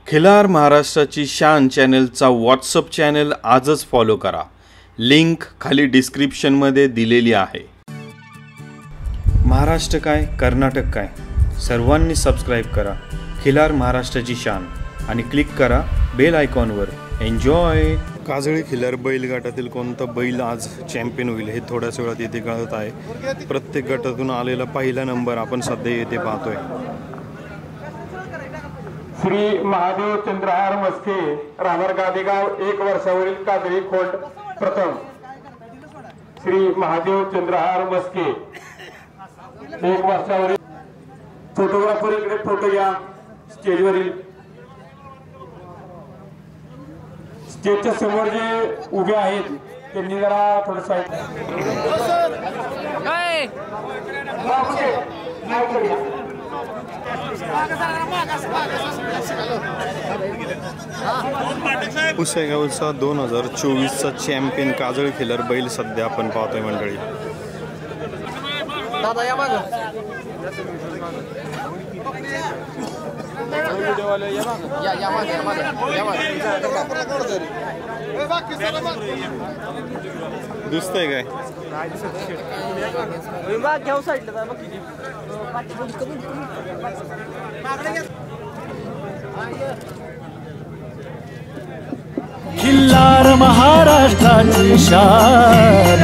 खिलार महाराष्ट्राची शान चॅनलचा WhatsApp channel आजच फॉलो करा। लिंक खाली डिस्क्रिप्शनमध्ये दिलेली आहे। महाराष्ट्र काय कर्नाटक काय सर्वांनी सबस्क्राइब करा खिलार महाराष्ट्राची शान आणि क्लिक करा बेल आयकॉनवर। एन्जॉय। काजळी खिलार बैलगाटातील कोणता बैल आज चॅम्पियन होईल हे थोड्याच वेळात येथे कळत आहे। प्रत्येक गटातून आलेला पहिला नंबर आपण सध्या येथे पाहतोय। श्री महादेव चंद्रहार मस्के राहणार गादेगाव 1 वर्षावरील काजळी खोंड प्रथम। श्री महादेव चंद्रहार मस्के 1 वर्षावरील। फोटोग्राफर इकडे फोटो घ्या। स्टेजवरील स्टेजच्या समोर जे उभे आहेत त्यांनी जरा थोडं साईड पुसेगावचा 2024चा चॅम्पियन काजळी खिलार बैल सध्या आपण पाहतोय मंडळी। दादा या मागं दिसतंय काय? खिल्लार महाराष्ट्राची शान।